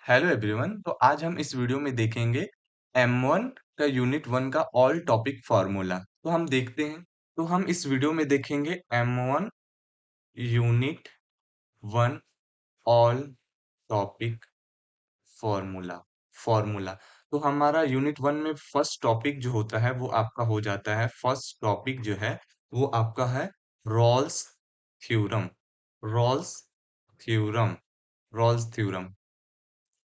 Hello everyone. तो आज हम इस वीडियो में देखेंगे M1 का यूनिट 1 का ऑल टॉपिक फार्मूला। तो हम देखते हैं। तो हम इस वीडियो में देखेंगे M1 unit 1 all topic formula formula. तो हमारा यूनिट 1 में फर्स्ट टॉपिक जो होता है वो आपका हो जाता है। फर्स्ट टॉपिक जो है वो आपका है Rolle's theorem. Rolle's theorem Rolle's theorem.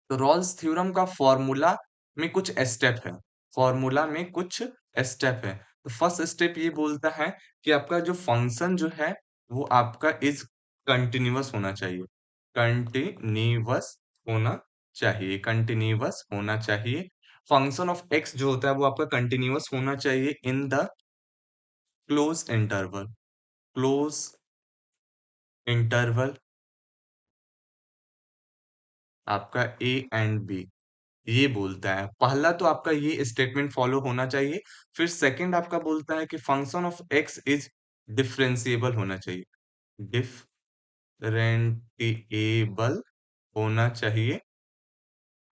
तो रॉल्स थ्योरम का फॉर्मूला में कुछ स्टेप है। फॉर्मूला में कुछ स्टेप है। तो फर्स्ट स्टेप ये बोलता है कि आपका जो फंक्शन जो है वो आपका इज कंटिन्यूअस होना चाहिए। कंटिन्यूअस होना चाहिए। कंटिन्यूअस होना चाहिए। फंक्शन ऑफ एक्स जो होता है वो आपका कंटिन्यूअस होना चाहिए in the close interval. Close interval आपका ए एंड बी ये बोलता है। पहला तो आपका ये स्टेटमेंट फॉलो होना चाहिए। फिर सेकंड आपका बोलता है कि function of x is differentiable होना चाहिए। डिफरेंशिएबल होना चाहिए।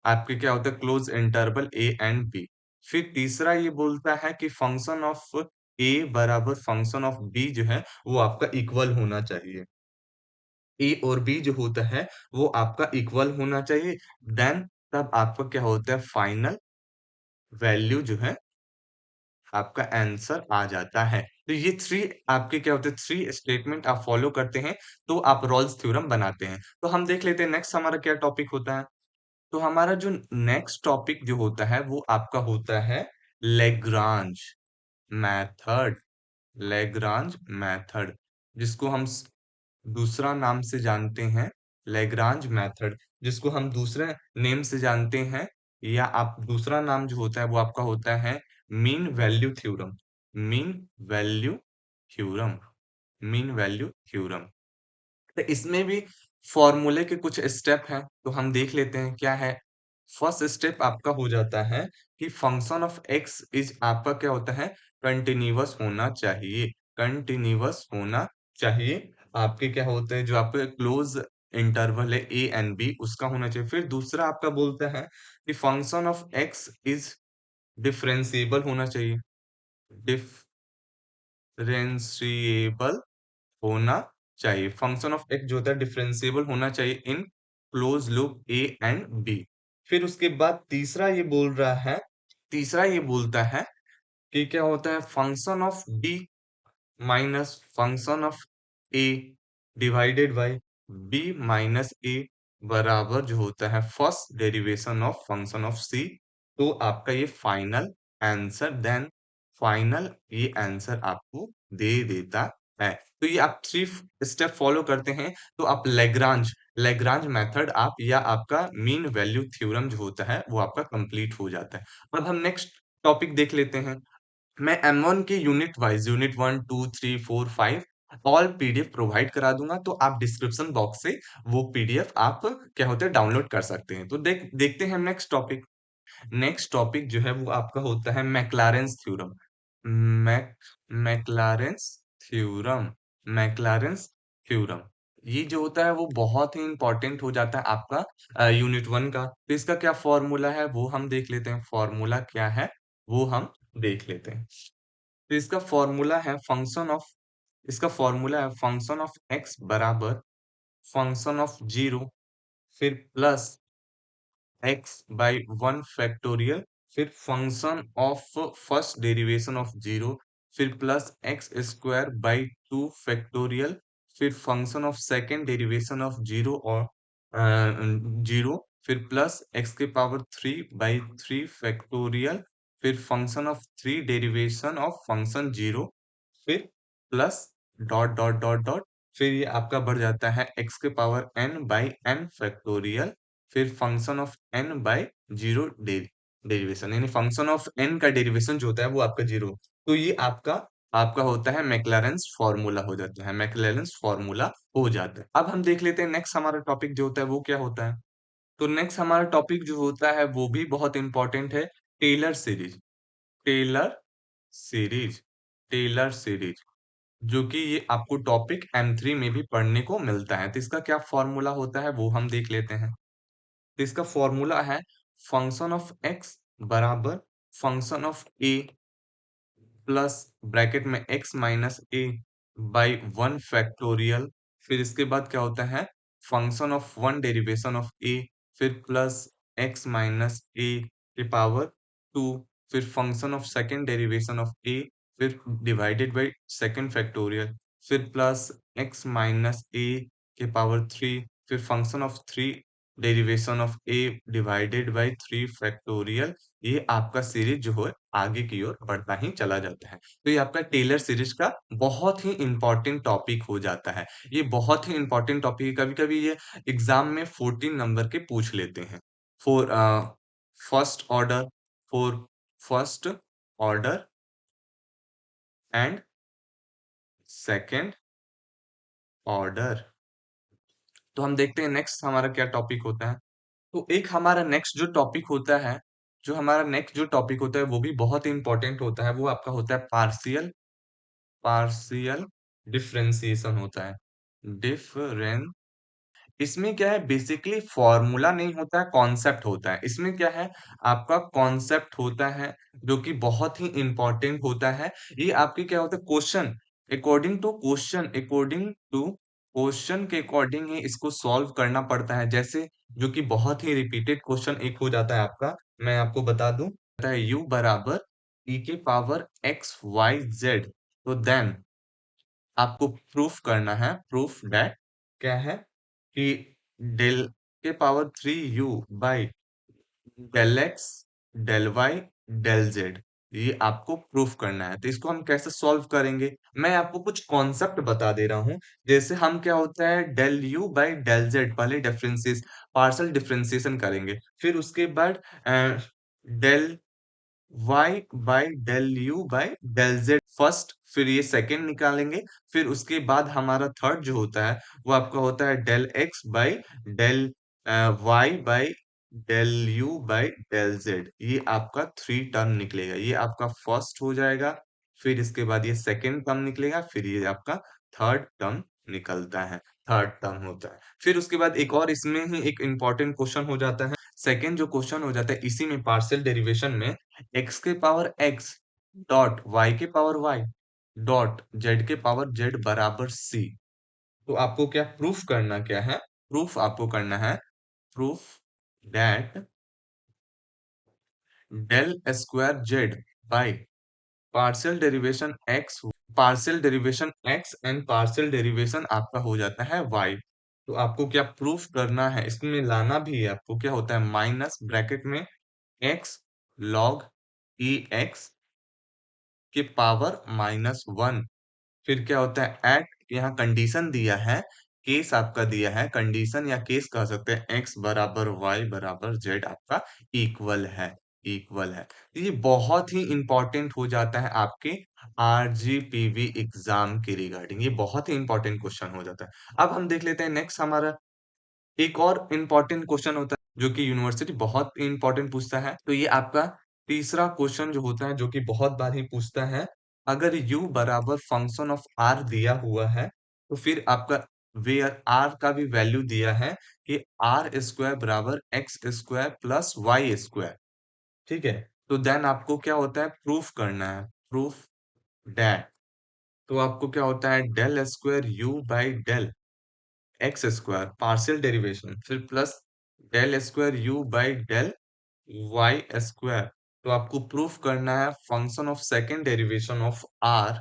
आपके क्या होता है close interval a and B. फिर तीसरा ये बोलता है कि फंक्शन ऑफ ए बराबर फंक्शन ऑफ बी जो है वो आपका इक्वल होना चाहिए। ए और बी जो होता है वो आपका इक्वल होना चाहिए। देन तब आपका क्या होता है फाइनल वैल्यू जो है आपका आंसर आ जाता है। तो ये थ्री आपके क्या होते हैं थ्री स्टेटमेंट आप फॉलो करते हैं तो आप रॉल्स थ्योरम बनाते हैं। तो हम देख लेते हैं नेक्स्ट हमारा क्या टॉपिक होता है। तो हमारा जो नेक्स्ट टॉपिक जो होता है वो आपका होता है लेग्रांज मेथड। लेग्रांज मेथड जिसको हम दूसरा नाम से जानते हैं लेग्रांज मेथड, जिसको हम दूसरे नेम से जानते हैं या आप दूसरा नाम जो होता है वो आपका होता है mean value theorem. Mean value theorem. Mean value theorem. तो इसमें भी फॉर्मूले के कुछ स्टेप हैं तो हम देख लेते हैं क्या है। फर्स्ट स्टेप आपका हो जाता है कि फंक्शन ऑफ एक्स इज आपका क्या होता है कंटिन्यूअस होना चाहिए। कंटिन्यूअस होना चाहिए। आपके क्या होते हैं जो आपके क्लोज इंटरवल है ए एंड बी उसका होना चाहिए। फिर दूसरा आपका बोलता है कि function of x is differentiable होना चाहिए। डिफरेंशिएबल होना चाहिए। फंक्शन ऑफ एक्स जो होता है डिफरेंशिएबल होना चाहिए in close loop A and B. फिर उसके बाद तीसरा ये बोलता है कि क्या होता है function of B minus function of A divided by B minus A बराबर जो होता है first derivation of function of C. तो आपका ये फाइनल आंसर देन फाइनल ये आंसर आपको दे देता है। तो ये आप थ्री स्टेप फॉलो करते हैं तो आप लेग्रांज लेग्रांज मेथड आप या आपका मीन वैल्यू थ्योरम जो होता है वो आपका कंप्लीट हो जाता है। अब हम नेक्स्ट टॉपिक देख लेते हैं। मैं M1 के unit wise unit 1 2 3 4 5 all PDF provide करा दूंगा तो आप डिस्क्रिप्शन बॉक्स से वो पीडीएफ आप क्या होते हैं डाउनलोड कर सकते हैं। तो देखते हैं नेक्स्ट टॉपिक। नेक्स्ट टॉपिक जो है वो आपका होता है Maclaurin's theorem. Mac Maclaurin's theorem. Maclaurin's theorem ये जो होता है वो बहुत ही इंपॉर्टेंट हो जाता है आपका यूनिट 1 का। तो इसका क्या फॉर्मूला है वो हम देख लेते हैं। फॉर्मूला क्या है वो हम देख लेते हैं। तो इसका फॉर्मूला है फंक्शन ऑफ एक्स बराबर फंक्शन ऑफ जीरो फिर प्लस एक्स बाई 1 फैक्टोरियल फिर function of first derivation of zero फिर plus X square by 2 factorial फिर function of second derivation of zero और जीरो फिर प्लस एक्स के power 3 by 3 factorial फिर function of 3 derivation of function zero फिर plus dot dot dot dot फिर ये आपका बढ़ जाता है एक्स के power n by n factorial फिर function of n by zero derivation यानी फंक्शन ऑफ n का डेरिवेशन जो होता है वो आपका जीरो। तो ये आपका आपका होता है मैक्लैरेंस फॉर्मूला हो जाता है। मैक्लैरेंस फॉर्मूला हो जाता है। अब हम देख लेते हैं नेक्स्ट हमारा टॉपिक जो होता है वो क्या होता है। तो नेक्स्ट हमारा टॉपिक जो होता है वो भी बहुत इंपॉर्टेंट है Taylor series. Taylor series Taylor series जो कि ये आपको टॉपिक M3 में भी पढ़ने को मिलता है। तो इसका क्या फॉर्मूला होता है वो हम देख लेते हैं। तो इसका फॉर्मूला है फंक्शन ऑफ एक्स बराबर function of A plus bracket में x minus A by 1 factorial, फिर इसके बाद क्या होता है function of one derivation of A, फिर प्लस x माइनस ए के पावर 2, फिर function of second derivation of A, फिर डिवाइडेड बाई सेकंड फैक्टोरियल, फिर प्लस x माइनस ए के पावर 3, फिर function of three derivation of A divided by 3 factorial. ये आपका series जो है आगे की ओर बढ़ता ही चला जाता है। तो ये आपका टेलर सीरीज का बहुत ही इम्पोर्टेंट टॉपिक हो जाता है। ये बहुत ही इम्पोर्टेंट टॉपिक है, कभी-कभी ये एग्जाम में 14 नंबर के पूछ लेते हैं। For first order, for first order and second order. तो हम देखते हैं नेक्स्ट हमारा क्या टॉपिक होता है। तो एक हमारा नेक्स्ट जो टॉपिक होता है, जो हमारा नेक्स्ट जो टॉपिक होता है वो भी बहुत ही इम्पोर्टेंट होता है, वो आपका होता है पार्शियल पार्शियल डिफरेंशिएशन होता है। डिफरें इसमें क्या है बेसिकली फॉर्मूला नहीं होता है, कॉन्सेप्ट होता है। इसमें क्या है आपका कॉन्सेप्ट होता है जो कि बहुत ही इम्पोर्टेंट होता है। ये आपके क्या होता है क्वेश्चन अकॉर्डिंग टू क्वेश्चन के अकॉर्डिंग ही इसको सॉल्व करना पड़ता है। जैसे जो कि बहुत ही रिपीटेड क्वेश्चन एक हो जाता है आपका, मैं आपको बता दूं, होता है u बराबर e के पावर x y z। तो देन आपको प्रूफ करना है, प्रूफ दैट क्या है कि डेल के power 3u by del x del y del z, ये आपको प्रूफ करना है। तो इसको हम कैसे सॉल्व करेंगे, मैं आपको कुछ कॉन्सेप्ट बता दे रहा हूँ। जैसे हम क्या होता है del u by del z पहले डिफरेंशिएशन पार्शियल डिफरेंशिएशन करेंगे, फिर उसके बाद del y by del u by del z first, फिर ये सेकंड निकालेंगे, फिर उसके बाद हमारा थर्ड जो होता है वो आपका होता है del x by del y by del u by del z. ये आपका थ्री टर्म निकलेगा, ये आपका फर्स्ट हो जाएगा, फिर इसके बाद ये सेकंड टर्म निकलेगा, फिर ये आपका थर्ड टर्म निकलता है, थर्ड टर्म होता है। फिर उसके बाद एक और इसमें ही एक इंपॉर्टेंट क्वेश्चन हो जाता है, सेकंड जो क्वेश्चन हो जाता है इसी में पार्शियल डेरिवेशन में x के पावर x डॉट y के पावर y डॉट z के पावर z बराबर c। तो आपको क्या प्रूफ करना क्या है, प्रूफ आपको करना है proof that del square z by partial derivation x, partial derivation x and partial derivation आपका हो जाता है y। तो आपको क्या प्रूफ करना है, इसमें लाना भी है आपको, क्या होता है माइनस ब्रैकेट में x log e x के पावर माइनस वन, फिर क्या होता है एट, यहाँ कंडीशन दिया है, केस आपका दिया है, कंडीशन या केस कह सकते हैं एक्स बराबर वाई बराबर जेड आपका इक्वल है, इक्वल है। तो ये बहुत ही इंपॉर्टेंट हो जाता है आपके आरजीपीवी एग्जाम के रिगार्डिंग, ये बहुत ही इंपॉर्टेंट क्वेश्चन हो जाता है। अब हम देख लेते हैं नेक्स्ट हमारा एक और इम्पोर्टेंट क्वेश्चन होता है जो कि यूनिवर्सिटी बहुत इम्पोर्टेंट पूछता है। तो ये आपका तीसरा क्वेश्चन जो होता है जो कि बहुत बार ही पूछता है, अगर u बराबर फंक्शन ऑफ r दिया हुआ है तो फिर आपका वेयर r का भी वैल्यू दिया है कि r स्क्वायर बराबर x square plus y square, ठीक है। तो देन आपको क्या होता है प्रूफ करना है, प्रूफ दैट, तो आपको क्या होता है del square u by del x square partial derivation, फिर plus del square U by del Y square. तो आपको प्रूफ करना है function of second derivation of R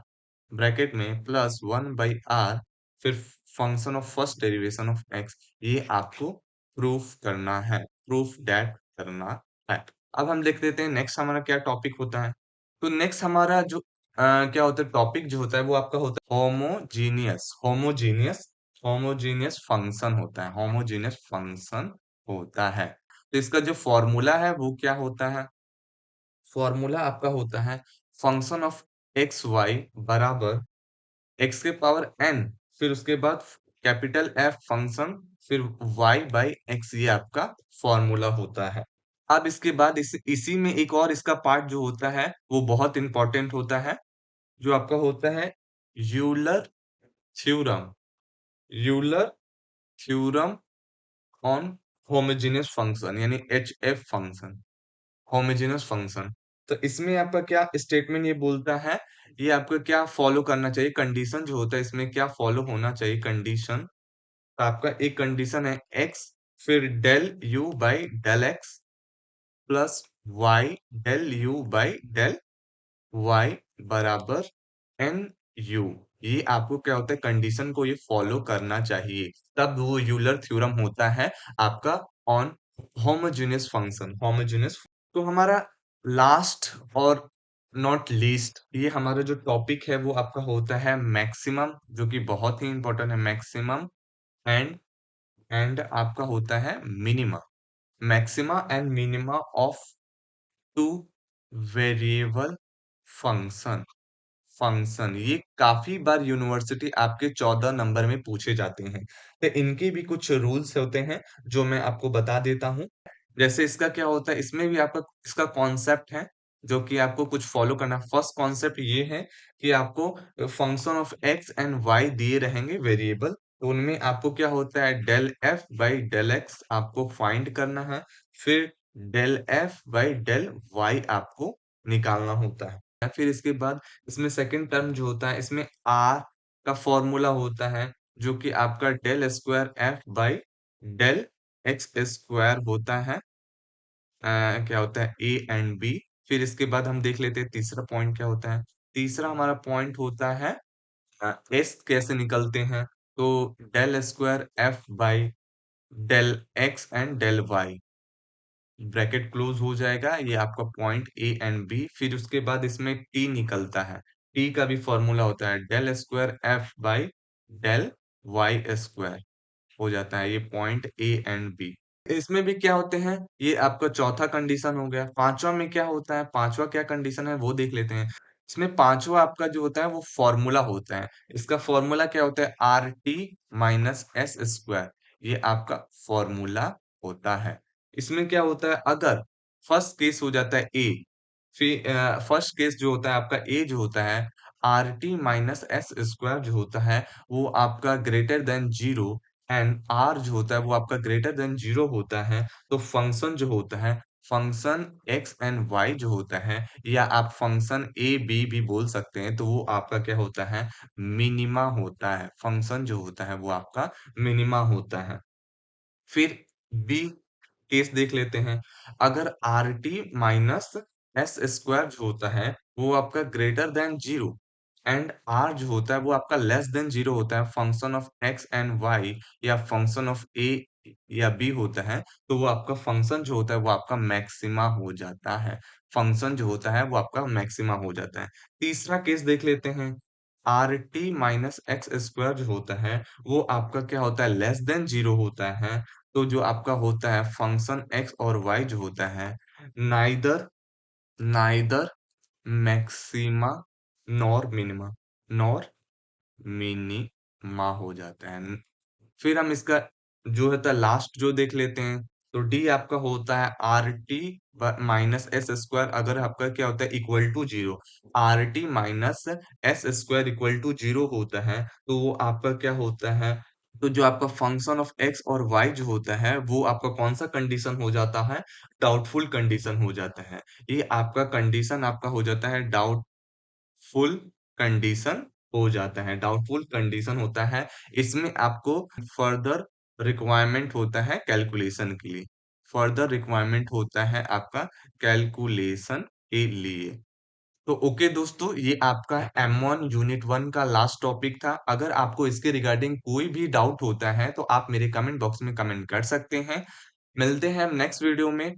bracket में प्लस वन बाई आर, फिर function of first derivation of X, ये आपको proof करना है, प्रूफ दैट करना है। अब हम देख लेते हैं नेक्स्ट हमारा क्या टॉपिक होता है। तो नेक्स्ट हमारा जो क्या होता है टॉपिक जो होता है वो आपका होता है होमोजीनियस फंक्शन होता है, होमोजीनियस फंक्शन होता है। तो इसका जो फॉर्मूला है वो क्या होता है, फॉर्मूला आपका होता है फंक्शन ऑफ एक्स वाई बराबर एक्स के पावर एन, फिर उसके बाद कैपिटल एफ फंक्शन, फिर वाई बाई एक्स, ये आपका फॉर्मूला होता है। अब इसके बाद इसी में एक और इसका पार्ट जो होता है वो बहुत इंपॉर्टेंट होता है, जो आपका होता है Euler theorem, Euler theorem on homogeneous function यानी HF फंक्शन, होमोजेनियस फंक्शन। तो इसमें आपका क्या स्टेटमेंट ये बोलता है, ये आपको क्या फॉलो करना चाहिए, कंडीशन जो होता है इसमें क्या फॉलो होना चाहिए कंडीशन। तो आपका एक कंडीशन है x, फिर del u by del x plus y del u by del y बराबर एन यू। ये आपको क्या होता है, कंडीशन को ये फॉलो करना चाहिए, तब वो यूलर थ्योरम होता है आपका ऑन होमोजेनियस फंक्शन, होमोजेनियस। तो हमारा लास्ट और नॉट लीस्ट ये हमारा जो टॉपिक है वो आपका होता है मैक्सिमम, जो कि बहुत ही इंपॉर्टेंट है, मैक्सिमम एंड आपका होता है minima, maxima and minima of two variable function. ये काफी बार यूनिवर्सिटी आपके 14 नंबर में पूछे जाते हैं। तो इनके भी कुछ रूल्स होते हैं जो मैं आपको बता देता हूँ। जैसे इसका क्या होता है, इसमें भी आपका इसका कॉन्सेप्ट है जो कि आपको कुछ फॉलो करना। फर्स्ट कॉन्सेप्ट ये है कि आपको function of x and y दिए रहेंगे वेरिएबल, तो उनमें आपको क्या होता है del f by del x आपको फाइंड करना है, फिर del f by del y आपको निकालना होता है। फिर इसके बाद इसमें सेकंड टर्म जो होता है इसमें आर का फॉर्मूला होता है, जो कि आपका del square f by del x square होता है। क्या होता है ए एंड बी। फिर इसके बाद हम देख लेते हैं तीसरा पॉइंट क्या होता है। तीसरा हमारा पॉइंट होता है एस कैसे निकलते हैं, तो del square f by del x and del y, bracket close हो जाएगा, ये आपका पॉइंट ए एंड बी। फिर उसके बाद इसमें टी निकलता है, टी का भी फॉर्मूला होता है del square f by del Y square हो जाता है, ये पॉइंट ए एंड बी। इसमें भी क्या होते हैं, ये आपका चौथा कंडीशन हो गया। पांचवा में क्या होता है, पांचवा क्या कंडीशन है वो देख लेते हैं। इसमें पांचवा आपका जो होता है वो फॉर्मूला होता है। इसका फॉर्मूला क्या होता है, r t minus s square, ये आपका फॉर्मूला होता है। इसमें क्या होता है, अगर फर्स्ट केस हो जाता है ए, फिर फर्स्ट केस जो होता है आपका ए जो होता है, r t minus s square जो होता है वो आपका greater than zero, and r जो होता है वो आपका ग्रेटर देन जीरो होता है, तो फंक्शन जो होता है, फंक्शन एक्स एंड वाई जो होता है, या आप फंक्शन ए बी भी बोल सकते हैं, तो वो आपका क्या होता है, मिनिमा होता है। फंक्शन जो होता है वो आपका मिनिमा होता है। फिर बी केस देख लेते हैं। अगर r t minus s square जो होता है वो आपका greater than zero, and r जो होता है वो आपका लेस देन जीरो होता है, function of x and y या फंक्शन ऑफ ए या बी होता है, तो वो आपका फंक्शन जो होता है वो आपका मैक्सिमा हो जाता है। फंक्शन जो होता है वो आपका मैक्सिमा हो जाता है। तीसरा केस देख लेते हैं। Are t minus x square जो होता है वो आपका क्या होता है, लेस देन जीरो होता है, तो जो आपका होता है फंक्शन एक्स और वाई जो होता है, neither neither maxima nor minima, nor minima हो जाता है। फिर हम इसका जो होता है लास्ट जो देख लेते हैं, तो डी आपका होता है r t minus s square, अगर आपका क्या होता है equal to zero, r t minus s square equal to zero होता है, तो वो आपका क्या होता है, तो जो आपका फंक्शन ऑफ एक्स और वाई जो होता है वो आपका कौन सा कंडीशन हो जाता है, डाउटफुल कंडीशन हो जाता है। ये आपका कंडीशन आपका हो जाता है डाउटफुल कंडीशन हो जाता है, डाउटफुल कंडीशन होता है। इसमें आपको फर्दर रिक्वायरमेंट होता है कैलकुलेशन के लिए, फर्दर रिक्वायरमेंट होता है आपका कैलकुलेशन के लिए। तो ओके दोस्तों, ये आपका M1 यूनिट 1 का लास्ट टॉपिक था। अगर आपको इसके रिगार्डिंग कोई भी डाउट होता है तो आप मेरे कमेंट बॉक्स में कमेंट कर सकते हैं। मिलते हैं हम नेक्स्ट वीडियो में।